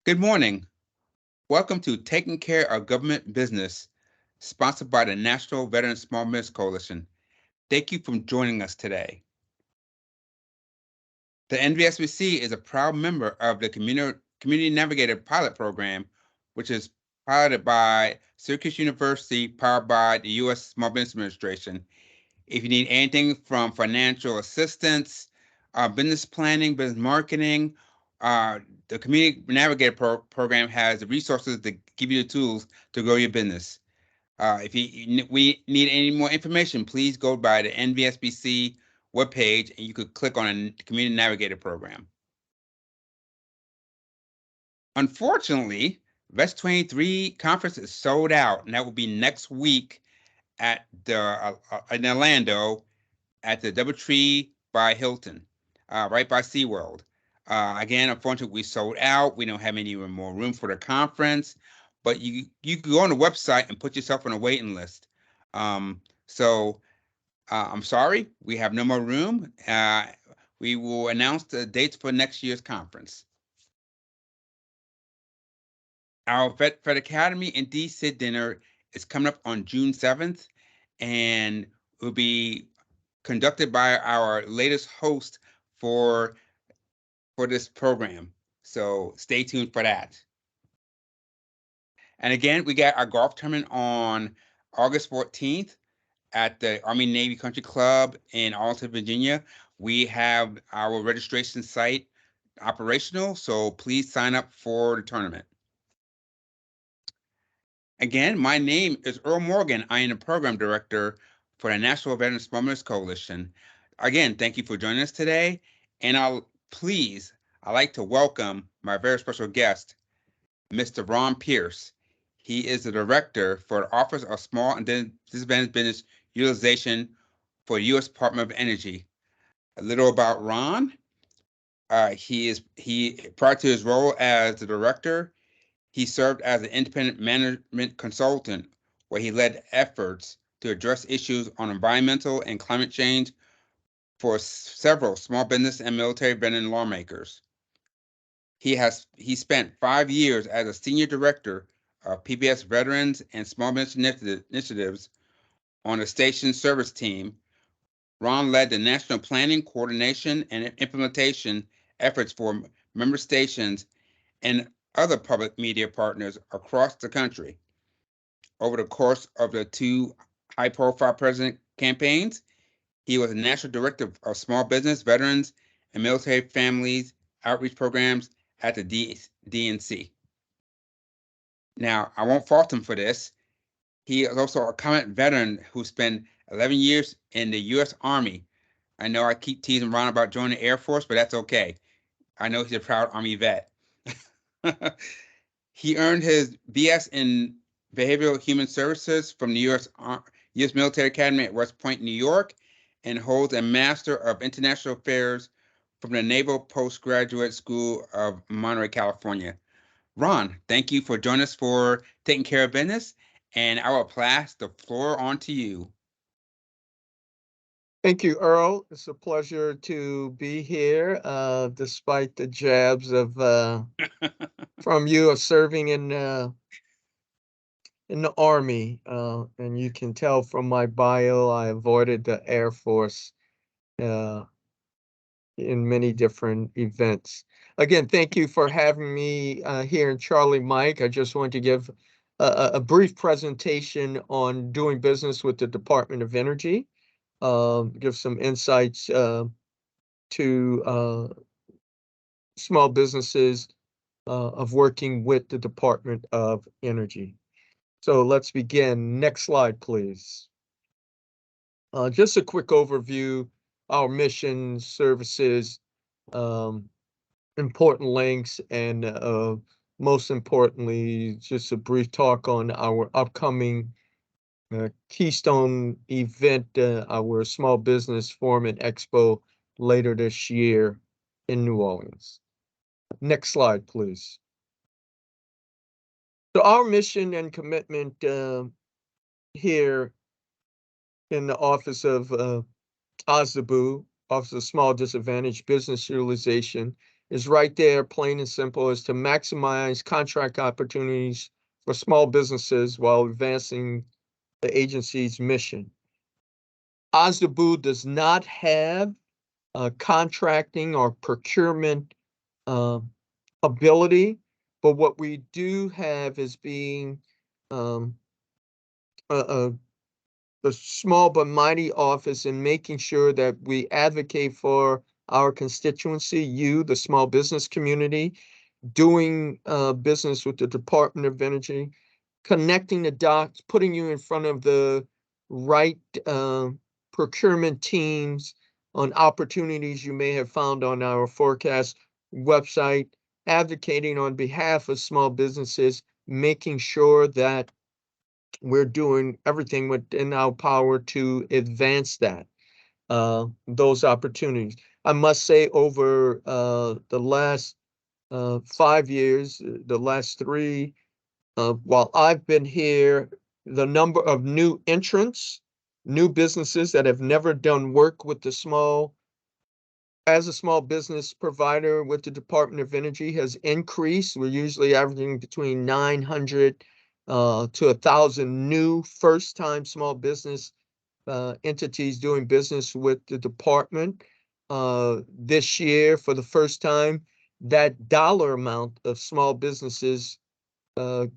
Good morning. Welcome to Taking Care of Government Business, sponsored by the National Veteran Small Business Coalition. Thank you for joining us today. The NVSBC is a proud member of the Community Navigator Pilot Program, which is piloted by Syracuse University, powered by the U.S. Small Business Administration. If you need anything from financial assistance, business planning, business marketing, the Community Navigator program has the resources to give you the tools to grow your business. If we need any more information, please go by the NVSBC webpage and you could click on a Community Navigator program. Unfortunately, VEST 23 conference is sold out, and that will be next week at the in Orlando at the DoubleTree by Hilton, right by SeaWorld. Again, unfortunately, we sold out. We don't have any more room for the conference, but you can go on the website and put yourself on a waiting list. So I'm sorry, we have no more room. We will announce the dates for next year's conference. Our Fed Academy and DSID dinner is coming up on June 7th, and will be conducted by our latest host for this program. So stay tuned for that. And again, we got our golf tournament on August 14th at the Army Navy Country Club in Arlington, Virginia. We have our registration site operational, so please sign up for the tournament. Again, my name is Earl Morgan. I am the program director for the National Veteran Small Business Coalition. Again, thank you for joining us today. And I'd like to welcome my very special guest, Mr. Ron Pierce. He is the director for the Office of Small and Disadvantaged Business Utilization for the U.S. Department of Energy. A little about Ron. Prior to his role as the director, he served as an independent management consultant, where he led efforts to address issues on environmental and climate change for several small business and military veteran lawmakers. He spent 5 years as a senior director of PBS Veterans and Small Business Initiatives on the station service team. Ron led the national planning, coordination, and implementation efforts for member stations and other public media partners across the country. Over the course of the 2 high-profile president campaigns, he was a national director of small business, veterans, and military families outreach programs at the DNC. Now, I won't fault him for this. He is also a combat veteran who spent 11 years in the U.S. Army. I know I keep teasing Ron about joining the Air Force, but that's okay. I know he's a proud Army vet. He earned his BS in Behavioral Human Services from the U.S. Military Academy at West Point, New York, and holds a Master of International Affairs from the Naval Postgraduate School of Monterey, California. Ron, thank you for joining us for Taking Care of Business, and I will pass the floor on to you. Thank you, Earl. It's a pleasure to be here, despite the jabs of from you of serving in the Army. And you can tell from my bio, I avoided the Air Force in many different events. Again, thank you for having me here in Charlie Mike. I just wanted to give a brief presentation on doing business with the Department of Energy. Give some insights to small businesses of working with the Department of Energy. So let's begin. Next slide, please. Just a quick overview, our mission, services, important links, and most importantly, just a brief talk on our upcoming Keystone event, our Small Business Forum and Expo later this year in New Orleans. Next slide, please. So our mission and commitment here in the Office of OSDBU, Office of Small Disadvantaged Business Utilization, is right there, plain and simple, is to maximize contract opportunities for small businesses while advancing the agency's mission. OSDBU does not have contracting or procurement uh, ability, but what we do have is being um, a, a small but mighty office in making sure that we advocate for our constituency, you, the small business community, doing business with the Department of Energy, connecting the dots, putting you in front of the right procurement teams on opportunities you may have found on our forecast website, advocating on behalf of small businesses, making sure that we're doing everything within our power to advance those opportunities. I must say, over the last 5 years, the last three, while I've been here, the number of new entrants, new businesses that have never done work with as a small business provider with the Department of Energy has increased. We're usually averaging between 900 to 1,000 new first-time small business entities doing business with the department. This year, for the first time, that dollar amount of small businesses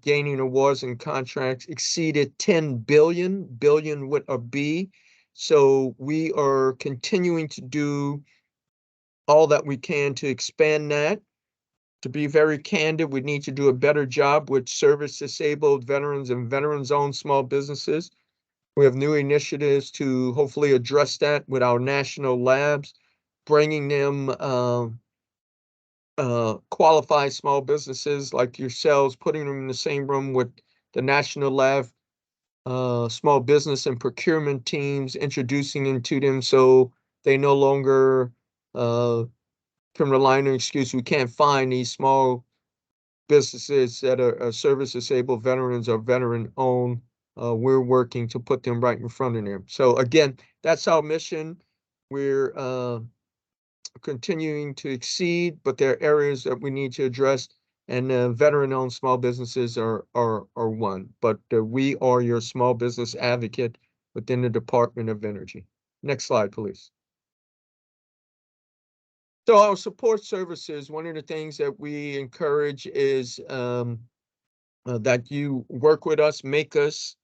gaining awards and contracts exceeded 10 billion, billion with a B. So we are continuing to do all that we can to expand that. To be very candid, we need to do a better job with service disabled veterans and veterans-owned small businesses. We have new initiatives to hopefully address that with our national labs, bringing them qualified small businesses like yourselves, putting them in the same room with the national lab, small business and procurement teams, introducing them to them so they no longer can rely on an excuse. We can't find these small businesses that are service disabled veterans or veteran owned. We're working to put them right in front of them. So again, that's our mission. We're continuing to exceed, but there are areas that we need to address, and veteran-owned small businesses are one. But we are your small business advocate within the Department of Energy. Next slide, please. So our support services, one of the things that we encourage is that you work with us, make us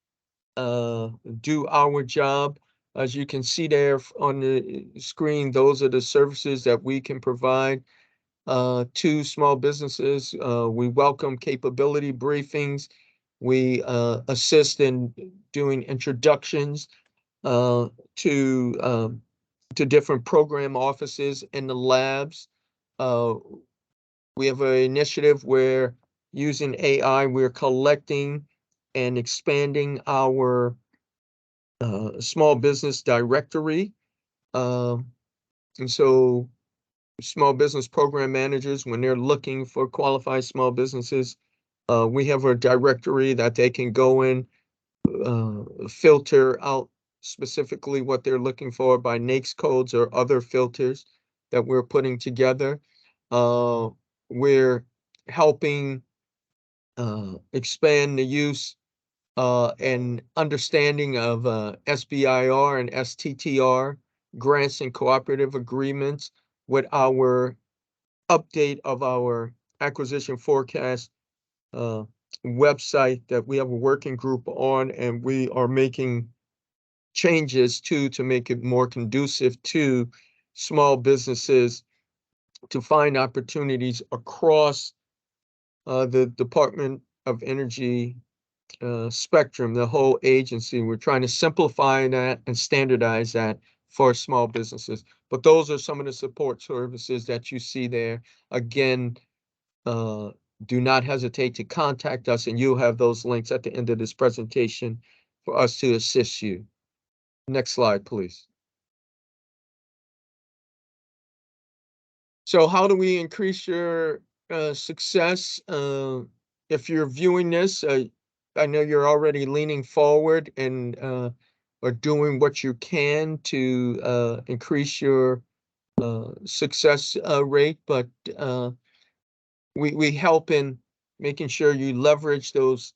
do our job. As you can see there on the screen, those are the services that we can provide to small businesses. We welcome capability briefings. We assist in doing introductions to different program offices in the labs. We have an initiative where using AI, we're collecting and expanding our small business directory. And so small business program managers, when they're looking for qualified small businesses, we have a directory that they can go in, filter out specifically what they're looking for by NAICS codes or other filters that we're putting together. We're helping expand the use and understanding of SBIR and STTR grants and cooperative agreements with our update of our acquisition forecast website that we have a working group on, and we are making changes to make it more conducive to small businesses to find opportunities across the Department of Energy spectrum, the whole agency. We're trying to simplify that and standardize that for small businesses. But those are some of the support services that you see there. Again, do not hesitate to contact us, and you'll have those links at the end of this presentation for us to assist you. Next slide, please. So how do we increase your success? If you're viewing this, I know you're already leaning forward and are doing what you can to increase your success rate, but we help in making sure you leverage those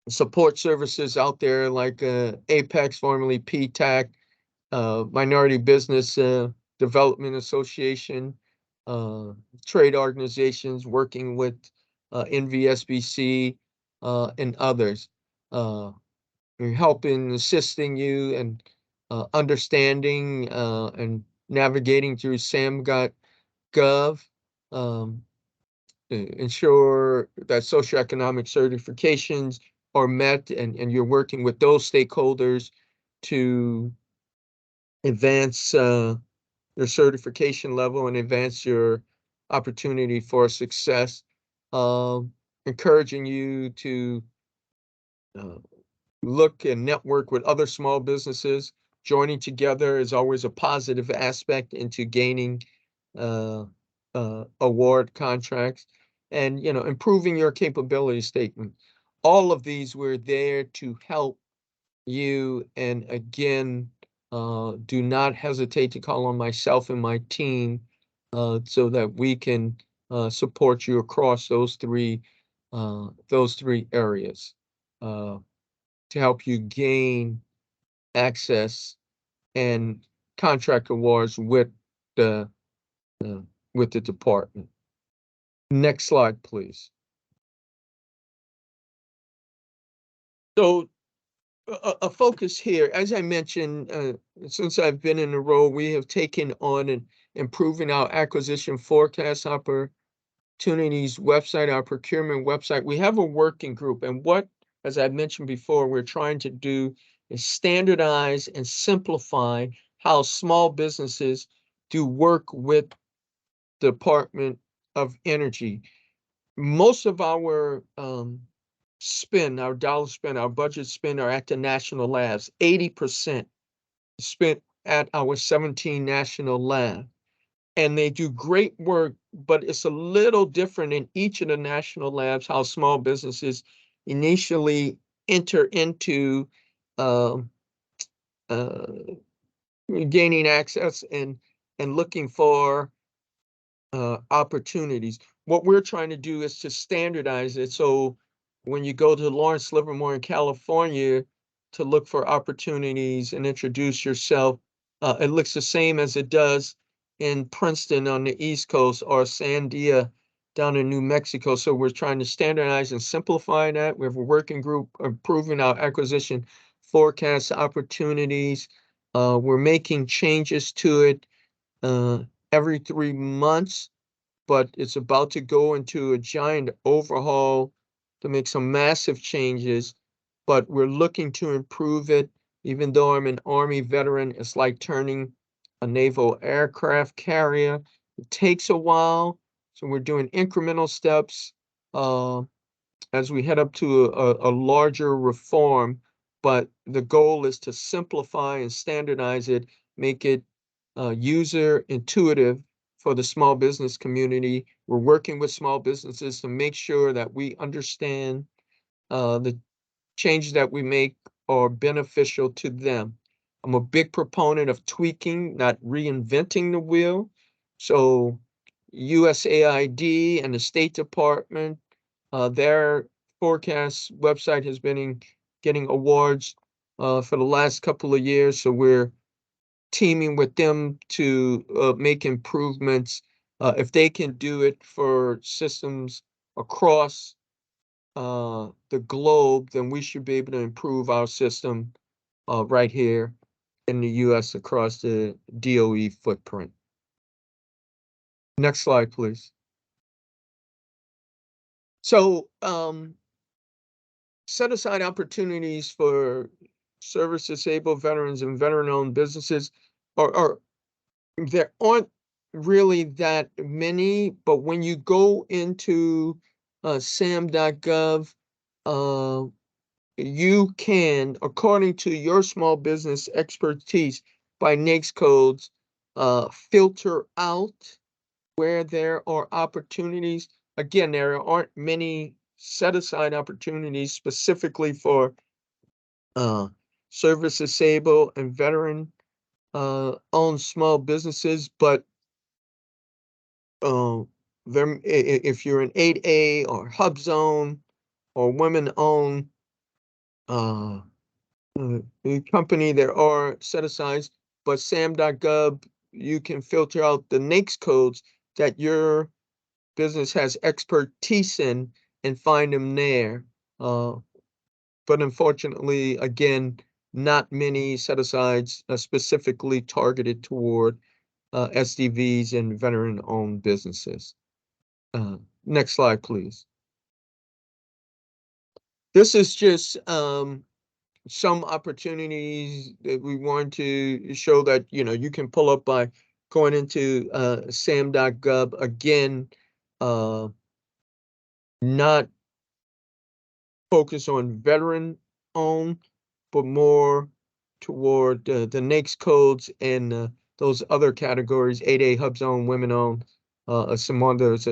support services out there like Apex, formerly PTAC, Minority Business Development Association, trade organizations working with NVSBC and others. We're helping, assisting you and understanding and navigating through SAM.gov, ensure that socioeconomic certifications are met, and you're working with those stakeholders to advance your certification level and advance your opportunity for success. Encouraging you to uh, look and network with other small businesses. Joining together is always a positive aspect into gaining uh, award contracts, and improving your capability statement. All of these were there to help you, and again, do not hesitate to call on myself and my team so that we can support you across those three areas uh, to help you gain access and contract awards the uh, with the department. Next slide, please. So a focus here, as I mentioned, since I've been in the role, we have taken on and improving our acquisition forecast opportunities website, our procurement website. We have a working group, and as I mentioned before, we're trying to do is standardize and simplify how small businesses do work with the Department of Energy. Most of our our dollar spend, our budget spend are at the national labs. 80% spent at our 17 national labs. And they do great work, but it's a little different in each of the national labs, how small businesses initially enter into um, uh, gaining access and looking for opportunities. What we're trying to do is to standardize it. So when you go to Lawrence Livermore in California to look for opportunities and introduce yourself, it looks the same as it does in Princeton on the East Coast or Sandia down in New Mexico. So we're trying to standardize and simplify that. We have a working group improving our acquisition forecast opportunities. We're making changes to it uh, every 3 months, but it's about to go into a giant overhaul to make some massive changes. But we're looking to improve it. Even though I'm an Army veteran, it's like turning a naval aircraft carrier. It takes a while, so we're doing incremental steps uh, as we head up to a larger reform. But the goal is to simplify and standardize it, make it user intuitive for the small business community. We're working with small businesses to make sure that we understand the changes that we make are beneficial to them. I'm a big proponent of tweaking, not reinventing the wheel. So USAID and the State Department, their forecast website has been getting awards for the last couple of years. So we're teaming with them to make improvements. If they can do it for systems across the globe, then we should be able to improve our system right here in the US across the DOE footprint. Next slide, please. So set aside opportunities for service disabled veterans and veteran-owned businesses are there aren't really that many, but when you go into SAM.gov, you can, according to your small business expertise by NAICS codes, filter out where there are opportunities. Again, there aren't many set aside opportunities specifically for service disabled and veteran own small businesses, but if you're an 8A or Hub Zone or women-owned company, there are set-asides, but SAM.gov, you can filter out the NAICS codes that your business has expertise in and find them there. But unfortunately, again, not many set-asides specifically targeted toward SDVs and veteran-owned businesses. Next slide, please. This is just some opportunities that we want to show that, you can pull up by going into sam.gov. Again, not focus on veteran-owned, but more toward the NAICS codes and those other categories, 8A Hub Zone, women-owned, some others,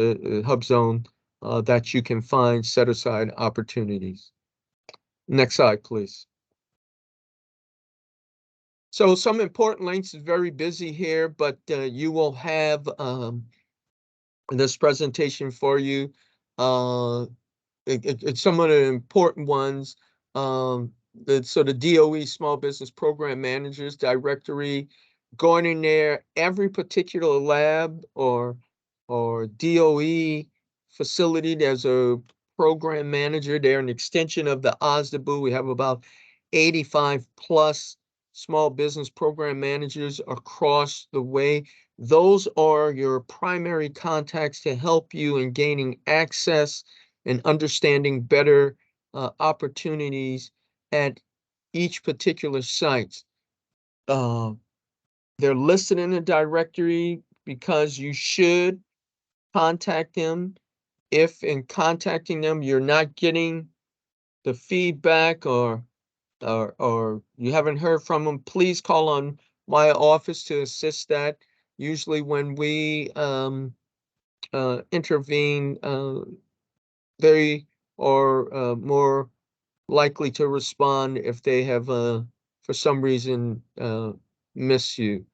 Hub Zone, that you can find set-aside opportunities. Next slide, please. So some important links is very busy here, but you will have this presentation for you. It's some of the important ones. So the DOE Small Business Program Managers Directory, going in there, every particular lab or DOE facility, there's a program manager. They're an extension of the OSDBU. We have about 85 plus small business program managers across the way. Those are your primary contacts to help you in gaining access and understanding better opportunities at each particular site. They're listed in the directory because you should contact them. If in contacting them you're not getting the feedback or you haven't heard from them, please call on my office to assist that. Usually when we intervene, they are more likely to respond if they have, for some reason, missed you.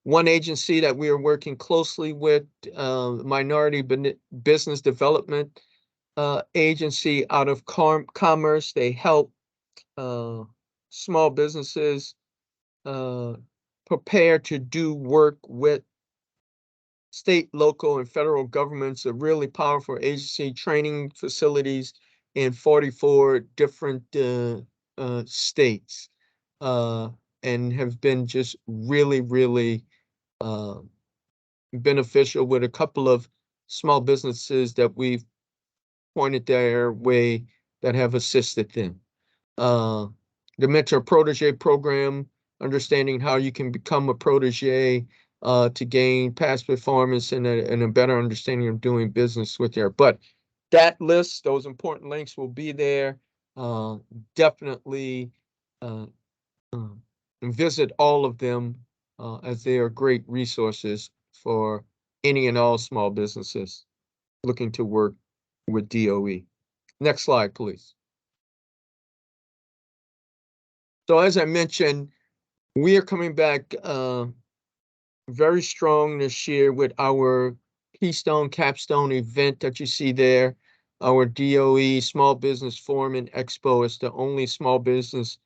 One agency that we are working closely with, Minority Business Development Agency out of Commerce. They help small businesses prepare to do work with state, local, and federal governments. A really powerful agency, training facilities in 44 different states, and have been just really, really beneficial with a couple of small businesses that we've pointed their way that have assisted them. The Mentor Protege Program, understanding how you can become a protege to gain past performance and a better understanding of doing business with there. But that list, those important links will be there. Definitely visit all of them as they are great resources for any and all small businesses looking to work with DOE. Next slide, please. So as I mentioned, we are coming back very strong this year with our Keystone Capstone event that you see there. Our DOE Small Business Forum and Expo is the only small business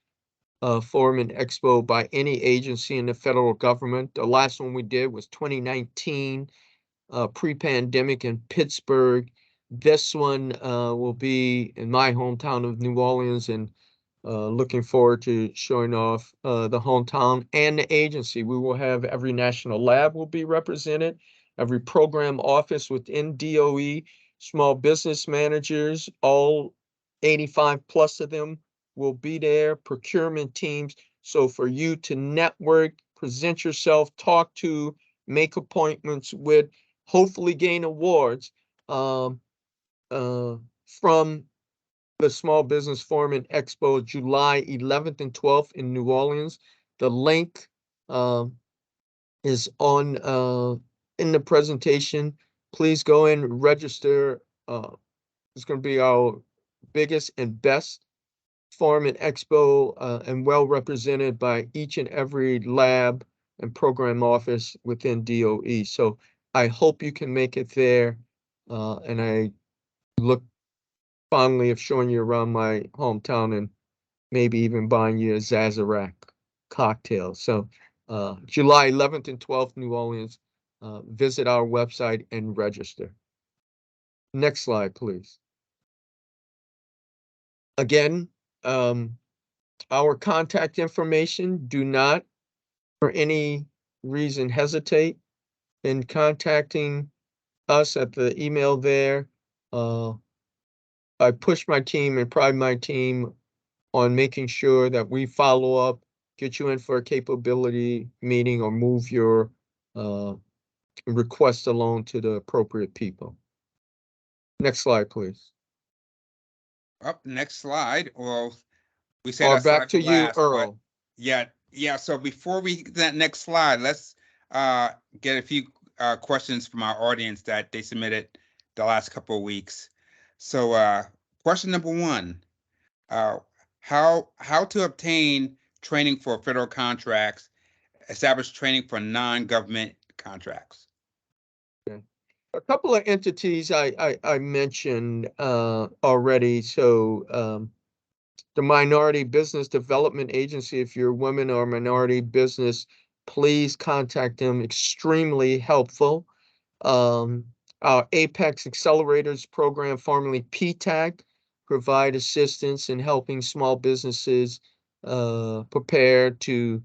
forum and expo by any agency in the federal government. The last one we did was 2019, pre-pandemic in Pittsburgh. This one will be in my hometown of New Orleans, and looking forward to showing off the hometown and the agency. We will have every national lab will be represented, every program office within DOE, small business managers, all 85 plus of them will be there, procurement teams. So for you to network, present yourself, talk to, make appointments with, hopefully gain awards from the Small Business Forum and Expo, July 11th and 12th in New Orleans. The link is on in the presentation. Please go in, register. It's going to be our biggest and best Forum and Expo, and well represented by each and every lab and program office within DOE. So I hope you can make it there, and I look fondly of showing you around my hometown and maybe even buying you a Zazarak cocktail. So July 11th and 12th, New Orleans. Visit our website and register. Next slide, please. Again, our contact information, do not for any reason hesitate in contacting us at the email there. I push my team and pride my team on making sure that we follow up, get you in for a capability meeting, or move your request along to the appropriate people. Next slide, please. Up next slide. Well, we said Or that back slide to for you, last, but Earl. yeah. So before we get to that next slide, let's get a few questions from our audience that they submitted the last couple of weeks. So question number one, uh, how to obtain training for federal contracts, establish training for non-government contracts. Okay. A couple of entities I mentioned already. So the Minority Business Development Agency, if you're a women or minority business, please contact them. Extremely helpful. Our Apex Accelerators program, formerly PTAC, provide assistance in helping small businesses prepare to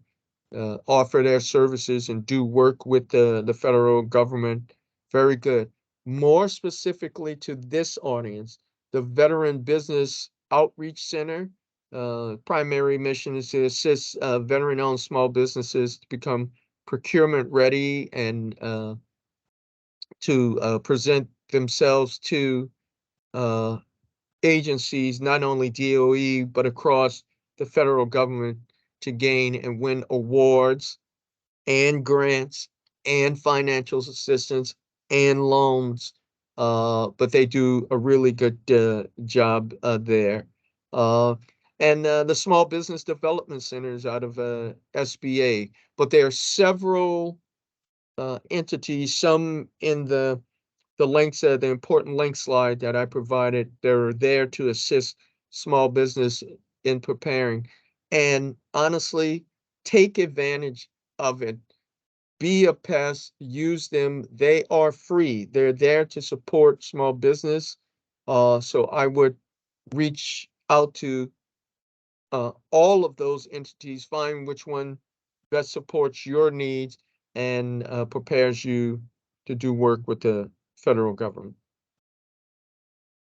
offer their services and do work with the federal government. Very good. More specifically to this audience, the Veteran Business Outreach Center, primary mission is to assist veteran-owned small businesses to become procurement ready and to present themselves to uh, agencies, not only DOE, but across the federal government to gain and win awards and grants and financial assistance and loans. But they do a really good job there. Uh, and the Small Business Development Centers out of SBA. But there are several entities, some in the links, the important link slide that I provided, they're there to assist small business in preparing. And honestly, take advantage of it. Be a pest, use them. They are free. They're there to support small business. So I would reach out to all of those entities, find which one best supports your needs and prepares you to do work with the federal government.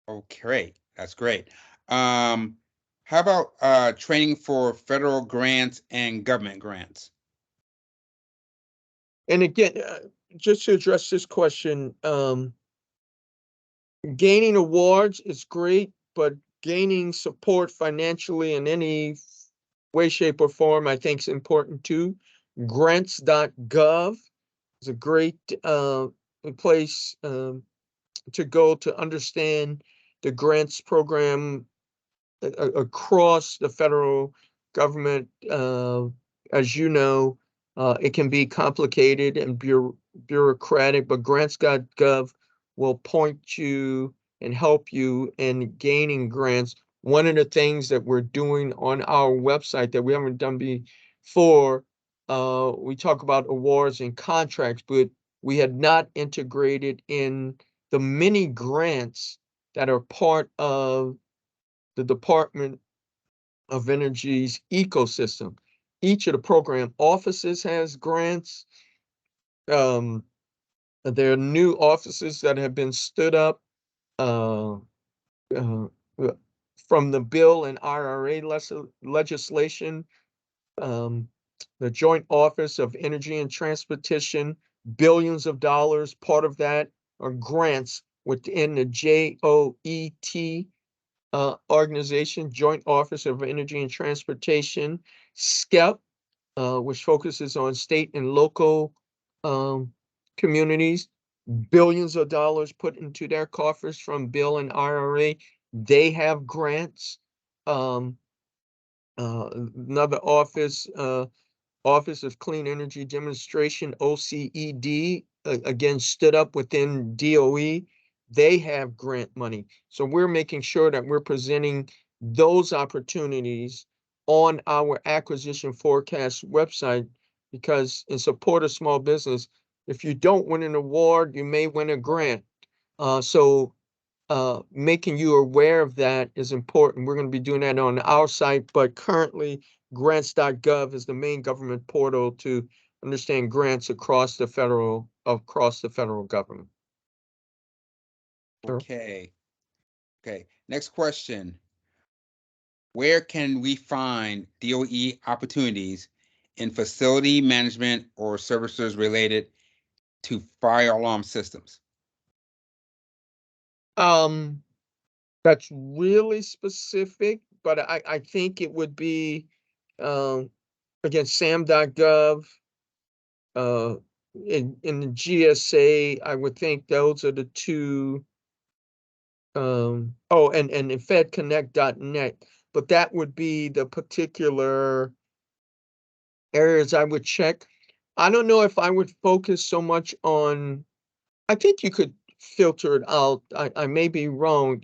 Okay, that's great. How about training for federal grants and government grants? And again, just to address this question, gaining awards is great, but gaining support financially in any way, shape, or form, I think is important too. Grants.gov is a great place to go to understand the grants program across the federal government. As you know, it can be complicated and bureaucratic, but grants.gov will point you and help you in gaining grants. One of the things that we're doing on our website that we haven't done before, we talk about awards and contracts, but we had not integrated in the many grants that are part of the Department of Energy's ecosystem. Each of the program offices has grants. Um, there are new offices that have been stood up uh, uh, from the bill and IRA legislation. Um, the Joint Office of Energy and Transportation, billions of dollars. Part of that are grants within the JOET organization, Joint Office of Energy and Transportation, SCEP, which focuses on state and local um, communities, billions of dollars put into their coffers from bill and IRA. They have grants. Um, Another office, Office of Clean Energy Demonstration, OCED, again, stood up within DOE. They have grant money. So we're making sure that we're presenting those opportunities on our acquisition forecast website, because in support of small business, if you don't win an award, you may win a grant. So making you aware of that is important. We're going to be doing that on our site, but currently grants.gov is the main government portal to understand grants across the federal government. Sure. Okay. Okay. Next question. Where can we find DOE opportunities in facility management or services related to fire alarm systems? That's really specific, but I think it would be, um, again, sam.gov, uh, in the GSA, I would think those are the two. Oh, and fedconnect.net, but that would be the particular areas I would check. I don't know if I would focus so much on, I think you could filter it out. I may be wrong,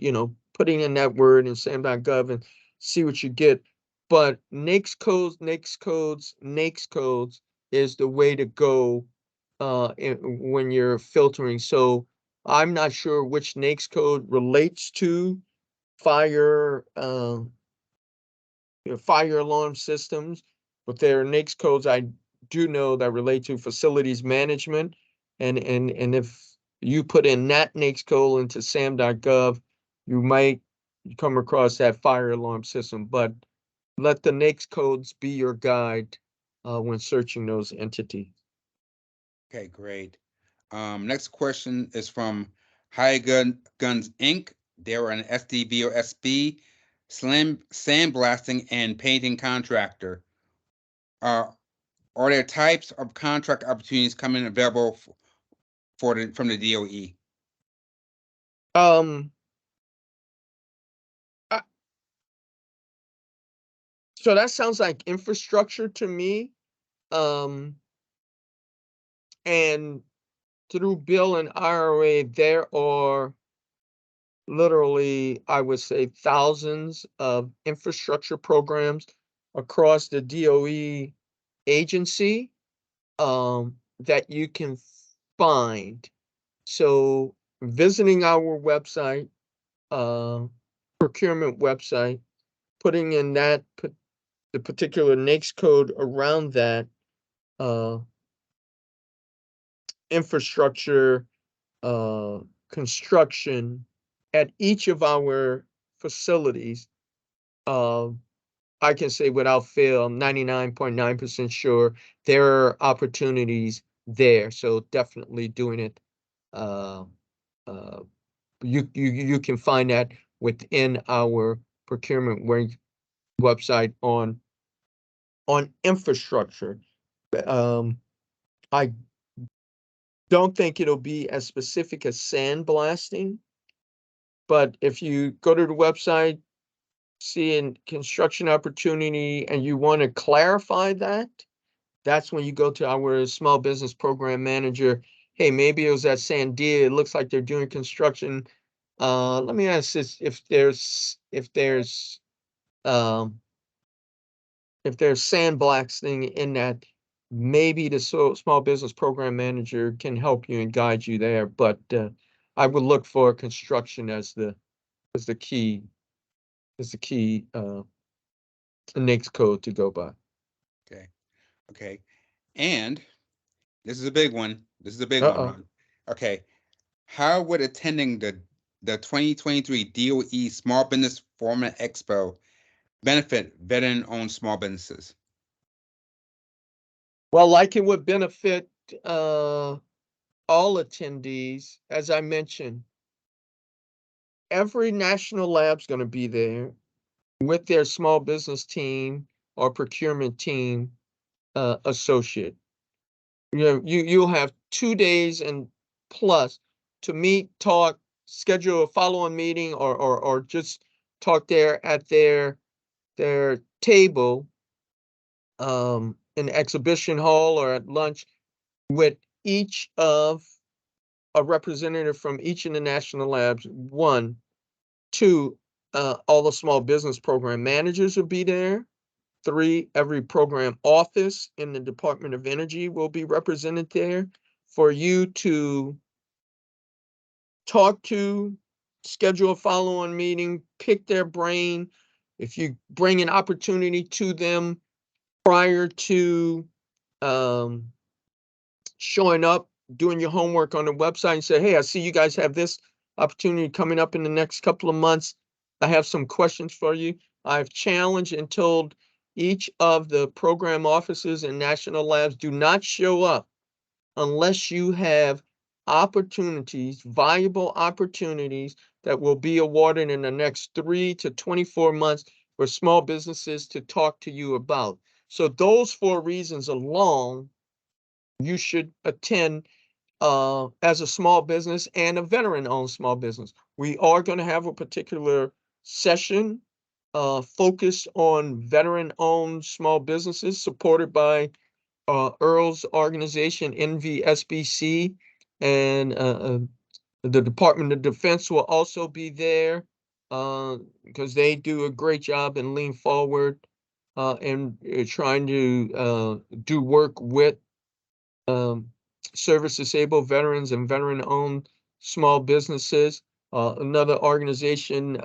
putting in that word in sam.gov and see what you get. But NAICS codes is the way to go when you're filtering. So I'm not sure which NAICS code relates to fire fire alarm systems, but there are NAICS codes I do know that relate to facilities management. And if you put in that NAICS code into sam.gov, you might come across that fire alarm system. But let the NAICS codes be your guide when searching those entities. Okay, great. Next question is from High Guns Inc. They're an SDVOSB sandblasting and painting contractor. Uh, are there types of contract opportunities coming available from the DOE? Um, uh, so that sounds like infrastructure to me. Um, and through bill and IRA, there are literally, I would say, thousands of infrastructure programs across the DOE agency that you can find. So visiting our website, uh, procurement website, putting in the particular NAICS code around that uh, infrastructure construction at each of our facilities, uh, I can say without fail, I'm 99.9% sure there are opportunities there. So definitely doing it. Uh, uh, you can find that within our procurement website on infrastructure. Um, I don't think it'll be as specific as sandblasting, but if you go to the website, see a construction opportunity, and you want to clarify that, that's when you go to our small business program manager. Hey, maybe it was at Sandia. It looks like they're doing construction. Let me ask this: um, if there's sandblasting in that, maybe the small business program manager can help you and guide you there. But I would look for construction as the key NAICS code to go by. Okay, okay. And this is a big one. This is a big one, Uh-oh. Ron. Okay. How would attending the 2023 DOE Small Business Forum and Expo benefit veteran-owned small businesses? Well, like it would benefit uh, all attendees, as I mentioned, every national lab's going to be there with their small business team or procurement team associate. You'll have 2 days and plus to meet, talk, schedule a follow-on meeting, or just talk there at their table in the exhibition hall or at lunch with each of a representative from each of the national labs. One, two, all the small business program managers will be there. Three, every program office in the Department of Energy will be represented there for you to talk to, schedule a follow-on meeting, pick their brain. If you bring an opportunity to them prior to showing up, doing your homework on the website and say, hey, I see you guys have this opportunity coming up in the next couple of months. I have some questions for you. I've challenged and told each of the program offices and national labs, do not show up unless you have opportunities, valuable opportunities that will be awarded in the next 3 to 24 months for small businesses to talk to you about. So those 4 reasons alone, you should attend as a small business and a veteran-owned small business. We are going to have a particular session focused on veteran-owned small businesses supported by Earl's organization, NVSBC, and the Department of Defense will also be there because they do a great job and lean forward and trying to do work with service disabled veterans and veteran-owned small businesses. Another organization,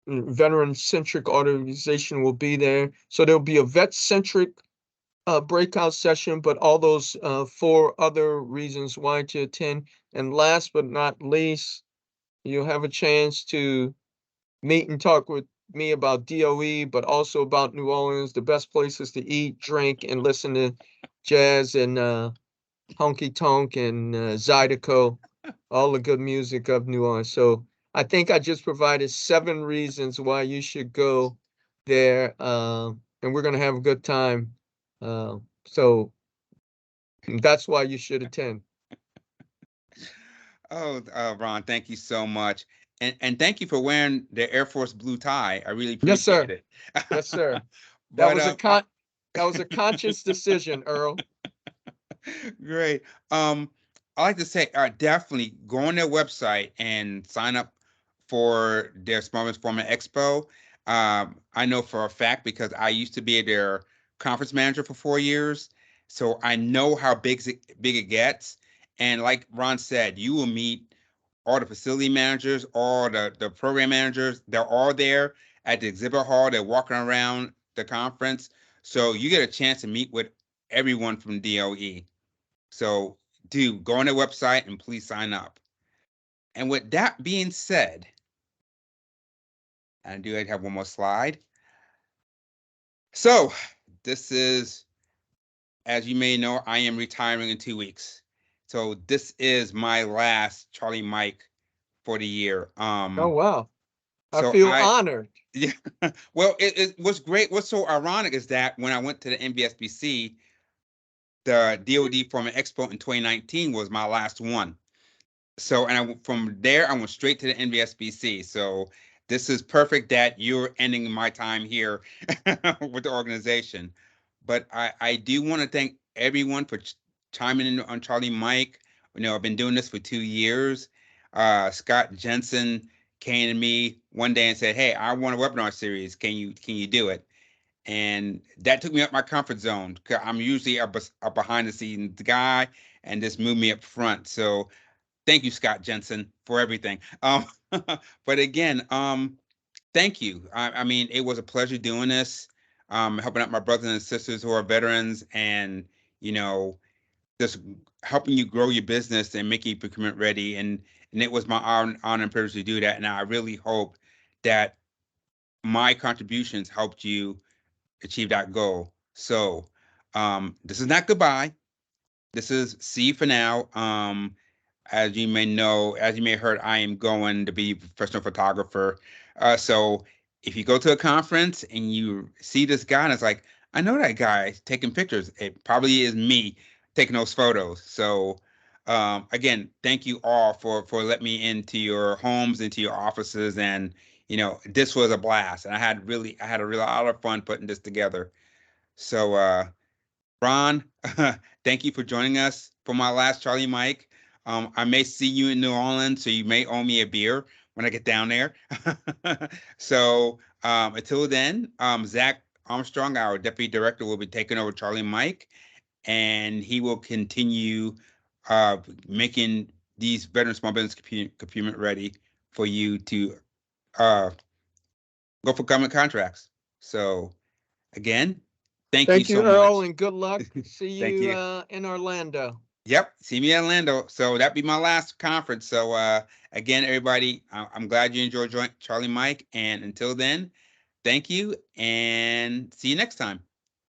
veteran-centric organization will be there. So there'll be a vet-centric breakout session, but all those 4 other reasons why to attend. And last but not least, you'll have a chance to meet and talk with me about DOE, but also about New Orleans, the best places to eat, drink, and listen to jazz and honky tonk and Zydeco, all the good music of New Orleans. So I think I just provided 7 reasons why you should go there, and we're going to have a good time. So that's why you should attend. Oh, Ron, thank you so much. And thank you for wearing the Air Force blue tie. I really Yes, appreciate sir. it. Yes, sir. That But was a that was a conscious decision, Earl. great. I like to say, definitely go on their website and sign up for their Small Business Forum Expo. I know for a fact because I used to be their conference manager for 4 years, so I know how big it gets. And like Ron said, you will meet all the facility managers, all the program managers. They're all there at the exhibit hall. They're walking around the conference, so you get a chance to meet with everyone from DOE. So do go on their website and please sign up. And with that being said, I do have one more slide. So this is, as you may know, I am retiring in 2 weeks. So this is my last Charlie Mike for the year. Oh, wow. I So feel I honored. Yeah, well, it was great. What's so ironic is that when I went to the NBSBC, the DoD Foreman Expo in 2019 was my last one. So, and from there, I went straight to the NBSBC. So, this is perfect that you're ending my time here with the organization. But I do want to thank everyone for chiming in on Charlie Mike. I've been doing this for 2 years. Scott Jensen came to me one day and said, "Hey, I want a webinar series. Can you do it?" And that took me up my comfort zone. 'Cause I'm usually a behind the scenes guy, and this moved me up front. So thank you, Scott Jensen, for everything. But again, thank you. I mean, it was a pleasure doing this, helping out my brothers and sisters who are veterans, and you know, just helping you grow your business and making you procurement ready. And it was my honor and privilege to do that. And I really hope that my contributions helped you achieve that goal. So, this is not goodbye. This is see you for now. As you may know, as you may have heard, I am going to be a professional photographer. So if you go to a conference and you see this guy and it's like, I know that guy taking pictures, it probably is me taking those photos. So again, thank you all for letting me into your homes, into your offices, and this was a blast, and I had a real lot of fun putting this together. So, Ron, thank you for joining us for my last Charlie Mike. I may see you in New Orleans, so you may owe me a beer when I get down there. So, until then, Zach Armstrong, our deputy director, will be taking over Charlie Mike, and he will continue uh, making these veteran small business procurement ready for you to uh, go for government contracts. So, again, thank you Thank you, so Earl, much. and good luck. See Thank you you. in Orlando. Yep, see me in Orlando. So that'd be my last conference. So again, everybody, I'm glad you enjoyed Charlie Mike. And until then, thank you and see you next time.